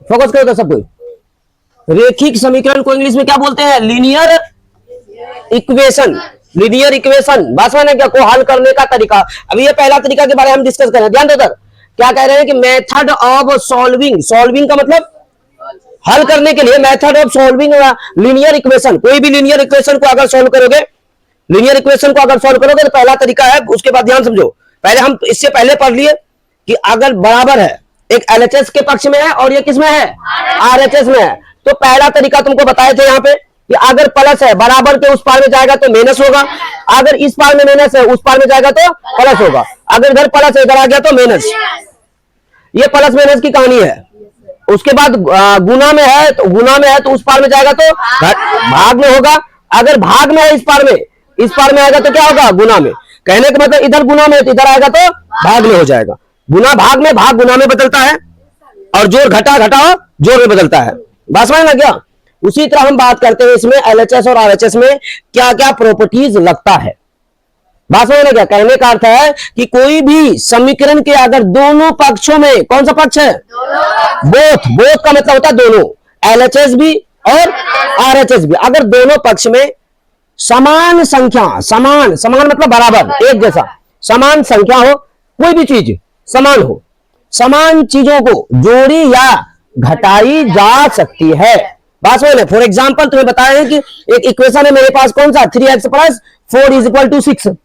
Focus करो तो सब कोई। रेखिक समीकरण को इंग्लिश में क्या बोलते हैं? Linear equation. लीनियर इक्वेशन बात में क्या को हल करने का तरीका। अभी ये पहला तरीका के बारे में हम डिस्कस करें, ध्यान दो सर। क्या कह रहे हैं कि मेथड ऑफ सॉल्विंग, सॉल्विंग का मतलब हल करने के लिए, method of solving linear equation. कोई भी लीनियर इक्वेशन को अगर सॉल्व करोगे, लीनियर इक्वेशन को अगर सॉल्व करोगे तो पहला तरीका है, उसके बाद ध्यान समझो। पहले हम इससे पहले पढ़ लिए कि अगर बराबर है, एक एलएचएस के पक्ष में है और ये किस में है? आरएचएस में है। तो पहला तरीका तुमको बताए थे यहाँ पे कि अगर प्लस है बराबर के उस पार में जाएगा तो माइनस होगा, अगर इस पार में माइनस है उस पार में जाएगा तो प्लस होगा, अगर इधर प्लस है इधर आ गया तो माइनस। ये प्लस माइनस की कहानी है। उसके बाद गुना में है तो गुना में है तो उस पार में जाएगा तो भाग में होगा, अगर भाग में है इस पार में आएगा तो क्या होगा? गुना में। कहने का मतलब इधर गुना में तो इधर आएगा तो भाग में हो जाएगा। गुना भाग में, भाग गुना में बदलता है, और जोड़ घटा घटा जोड़ में बदलता है। बात समझ में गया? उसी तरह हम बात करते हैं इसमें एलएचएस और आरएचएस में क्या क्या प्रॉपर्टीज लगता है। बात समझ में गया? कहने का अर्थ है कि कोई भी समीकरण के अगर दोनों पक्षों में, कौन सा पक्ष है? बोथ। बोथ का मतलब होता है दोनों, एलएचएस भी और आरएचएस भी। अगर दोनों पक्ष में समान संख्या, समान मतलब बराबर, एक जैसा समान संख्या हो, कोई भी चीज समान हो, समान चीजों को जोड़ी या घटाई जा सकती है। बात समझ में? फॉर एग्जाम्पल तुम्हें बताया है कि एक इक्वेशन है मेरे पास, कौन सा? 3x plus 4 is equal to 6।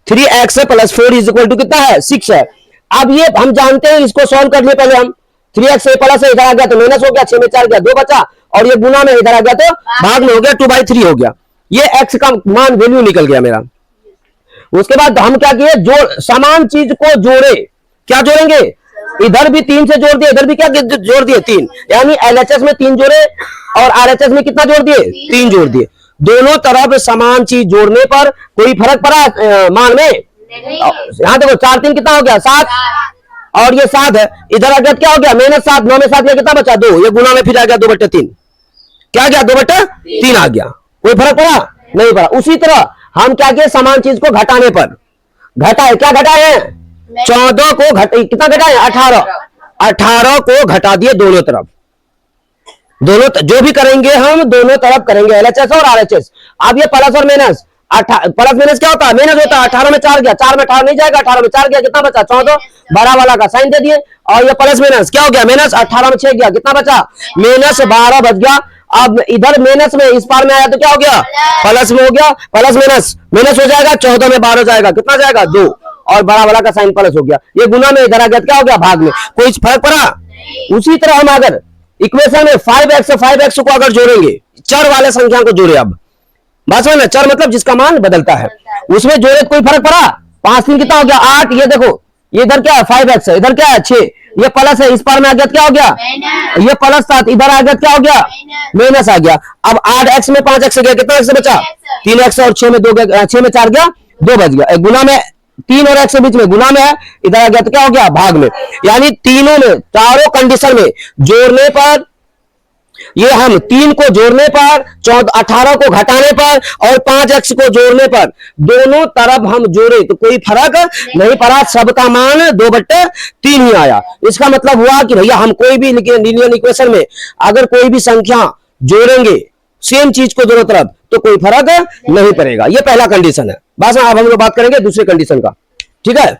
3x plus 4 is equal to कितना है? 6 है। अब ये हम जानते हैं, इसको सॉल्व करने पहले हम 3x प्लस है, इधर आ गया तो माइनस हो गया, 6 में 4 गया 2 बचा, और ये गुना में इधर आ गया तो भाग में हो गया, 2/3 हो गया। ये x का मान वैल्यू निकल गया मेरा। उसके बाद हम क्या किए? जोड़, समान चीज को जोड़े। क्या जोड़ेंगे? इधर भी 3 से जोड़ दिए, इधर भी क्या जोड़ दिए? 3। यानी एलएचएस में 3 जोड़े और आरएचएस में कितना जोड़ दिए? 3 जोड़ दिए। दोनों तरफ समान चीज जोड़ने पर कोई फर्क पड़ा मान में? यहां देखो 4 3 कितना हो गया? 7, और ये 7 है, इधर आ गया क्या हो गया? -7, 9 में 7 गया कितना बचा? 2। ये गुना में फिर आ गया 2/3, क्या गया? 2/3 आ गया। कोई फर्क पड़ा? नहीं पड़ा। उसी तरह हम क्या किए? समान चीज को घटाने पर घटाए, क्या घटाए? 14 को कितना घटाए? 18 को घटा दिए दोनों तरफ। दोनों जो भी करेंगे हम दोनों तरफ करेंगे, एलएचएस और आरएचएस। अब ये प्लस और माइनस, प्लस माइनस क्या होता है? माइनस होता है। 18 में 4 गया, 4 में 18 नहीं जाएगा, 18 में 4 गया, कितना बचा? 14। बड़ा वाला का साइन दे दिए, और ये प्लस माइनस क्या हो गया? माइनस। 18 में 6 गया, कितना बचा? -12 बच गया। अब इधर माइनस में इस पार में आया तो क्या हो गया? प्लस में हो गया, प्लस माइनस हो जाएगा, 14 में 12 जाएगा, कितना जाएगा? 2, और बड़ा वाला का साइन प्लस हो गया। ये गुना में इधर आ गया, क्या हो गया? भाग में। कोई फर्क पड़ा? उसी तरह हम अगर इक्वेशन में 5x को अगर जोड़ेंगे, चर वाले संख्या को जोड़े, अब बात समझ ना, चर मतलब जिसका मान बदलता है, उसमें जोड़े कोई फर्क पड़ा? 5 3 कितना हो गया? 8। ये देखो, ये इधर क्या है? 5x है, इधर क्या है? 6। ये प्लस है, इस पार में आ गया क्या हो गया? ये प्लस 7, इधर आ गया क्या हो गया? माइनस आ गया। अब 8x में 5x गया, कितना x बचा? 3x, और 6 में 2 गया, 6 में 4 गया, 2 बच गया। गुना में 3 और x के बीच में गुना में है, इधर आ गया तो क्या हो गया? भाग में। यानी तीनों में, चारों कंडीशन में जोड़ने पर, ये हम 3 को जोड़ने पर, 18 को घटाने पर, और 5x को जोड़ने पर, दोनों तरफ हम जोड़े तो कोई फर्क नहीं पड़ा, सबका मान 2/3 ही आया। इसका मतलब हुआ कि भैया हम कोई भी लीनियर इक्वेशन में अगर कोई भी संख्या जोड़ेंगे सेम चीज को दोनों तरफ तो कोई फर्क नहीं पड़ेगा। ये पहला कंडीशन है। बस अब हम लोग बात करेंगे दूसरे कंडीशन का, ठीक है?